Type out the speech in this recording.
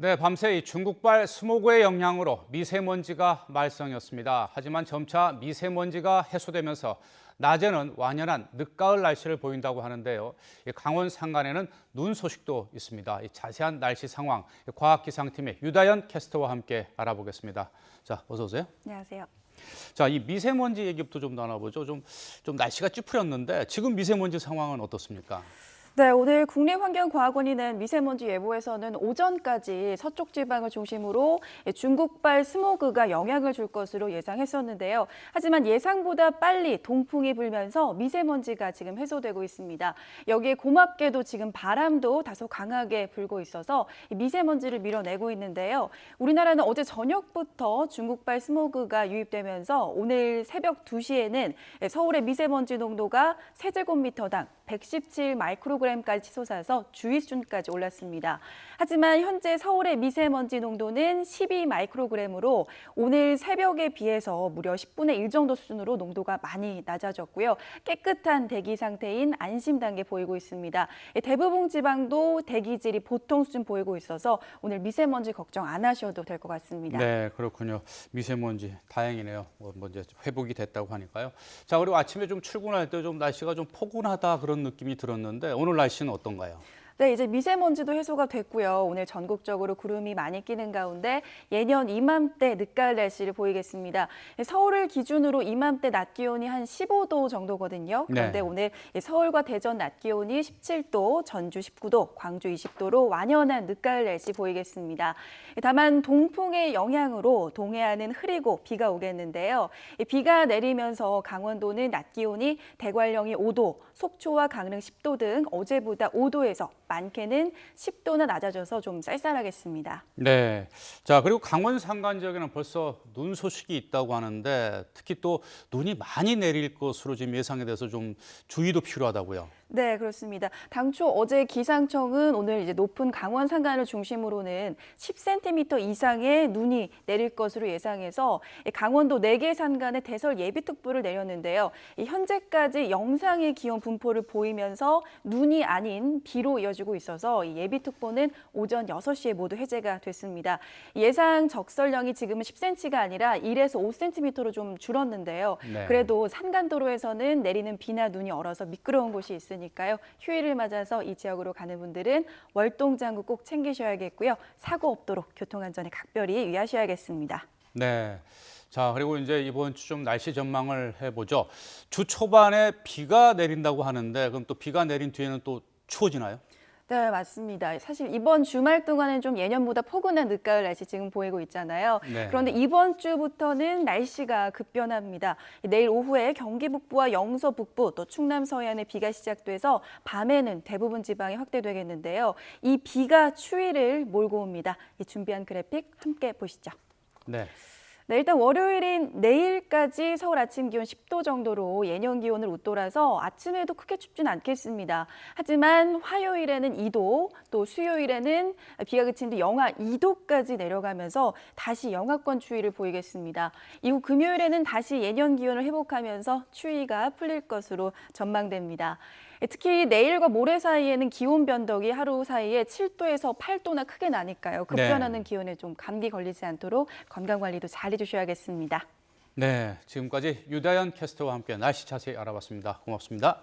네, 밤새 이 중국발 스모그의 영향으로 미세먼지가 말썽이었습니다. 하지만 점차 미세먼지가 해소되면서 낮에는 완연한 늦가을 날씨를 보인다고 하는데요. 강원 산간에는 눈 소식도 있습니다. 자세한 날씨 상황 과학기상팀의 유다연 캐스터와 함께 알아보겠습니다. 자, 어서 오세요. 안녕하세요. 자, 이 미세먼지 얘기부터 좀 나눠보죠. 좀 날씨가 찌푸렸는데 지금 미세먼지 상황은 어떻습니까? 네, 오늘 국립환경과학원이 낸 미세먼지 예보에서는 오전까지 서쪽 지방을 중심으로 중국발 스모그가 영향을 줄 것으로 예상했었는데요. 하지만 예상보다 빨리 동풍이 불면서 미세먼지가 지금 해소되고 있습니다. 여기에 고맙게도 지금 바람도 다소 강하게 불고 있어서 미세먼지를 밀어내고 있는데요. 우리나라는 어제 저녁부터 중국발 스모그가 유입되면서 오늘 새벽 2시에는 서울의 미세먼지 농도가 세제곱미터당 117 마이크로그램까지 치솟아서 주의수준까지 올랐습니다. 하지만 현재 서울의 미세먼지 농도는 12 마이크로그램으로 오늘 새벽에 비해서 무려 10분의 1 정도 수준으로 농도가 많이 낮아졌고요. 깨끗한 대기 상태인 안심 단계 보이고 있습니다. 대부분 지방도 대기질이 보통 수준 보이고 있어서 오늘 미세먼지 걱정 안 하셔도 될 것 같습니다. 네, 그렇군요. 미세먼지 다행이네요. 뭐 이제 회복이 됐다고 하니까요. 자, 그리고 아침에 좀 출근할 때 좀 날씨가 좀 포근하다 그런 느낌이 들었는데 오늘 날씨는 어떤가요? 네, 이제 미세먼지도 해소가 됐고요. 오늘 전국적으로 구름이 많이 끼는 가운데 예년 이맘때 늦가을 날씨를 보이겠습니다. 서울을 기준으로 이맘때 낮 기온이 한 15도 정도거든요. 그런데 오늘 서울과 대전 낮 기온이 17도, 전주 19도, 광주 20도로 완연한 늦가을 날씨 보이겠습니다. 다만 동풍의 영향으로 동해안은 흐리고 비가 오겠는데요. 비가 내리면서 강원도는 낮 기온이 대관령이 5도, 속초와 강릉 10도 등 어제보다 5도에서 많게는 10도나 낮아져서 좀 쌀쌀하겠습니다. 네. 자, 그리고 강원 산간 지역에는 벌써 눈 소식이 있다고 하는데 특히 또 눈이 많이 내릴 것으로 지금 예상이 돼서 좀 주의도 필요하다고요. 네, 그렇습니다. 당초 어제 기상청은 오늘 이제 높은 강원 산간을 중심으로는 10cm 이상의 눈이 내릴 것으로 예상해서 강원도 4개 산간에 대설 예비특보를 내렸는데요. 현재까지 영상의 기온 분포를 보이면서 눈이 아닌 비로 이어지고 있어서 이 예비특보는 오전 6시에 모두 해제가 됐습니다. 예상 적설량이 지금은 10cm가 아니라 1에서 5cm로 좀 줄었는데요. 네. 그래도 산간도로에서는 내리는 비나 눈이 얼어서 미끄러운 곳이 있으니까요. 휴일을 맞아서 이 지역으로 가는 분들은 월동장구 꼭 챙기셔야겠고요. 사고 없도록 교통안전에 각별히 유의하셔야겠습니다. 네. 자, 그리고 이제 이번 주 좀 날씨 전망을 해보죠. 주 초반에 비가 내린다고 하는데 그럼 또 비가 내린 뒤에는 또 추워지나요? 네, 맞습니다. 사실 이번 주말 동안은 좀 예년보다 포근한 늦가을 날씨 지금 보이고 있잖아요. 네. 그런데 이번 주부터는 날씨가 급변합니다. 내일 오후에 경기 북부와 영서 북부, 또 충남 서해안에 비가 시작돼서 밤에는 대부분 지방이 확대되겠는데요. 이 비가 추위를 몰고 옵니다. 이 준비한 그래픽 함께 보시죠. 네. 네, 일단 월요일인 내일까지 서울 아침 기온 10도 정도로 예년 기온을 웃돌아서 아침에도 크게 춥진 않겠습니다. 하지만 화요일에는 2도, 또 수요일에는 비가 그친 뒤 영하 2도까지 내려가면서 다시 영하권 추위를 보이겠습니다. 이후 금요일에는 다시 예년 기온을 회복하면서 추위가 풀릴 것으로 전망됩니다. 특히 내일과 모레 사이에는 기온 변덕이 하루 사이에 7도에서 8도나 크게 나니까요. 급변하는 기온에 좀 감기 걸리지 않도록 건강관리도 잘 해주셔야겠습니다. 네, 지금까지 유다연 캐스터와 함께 날씨 자세히 알아봤습니다. 고맙습니다.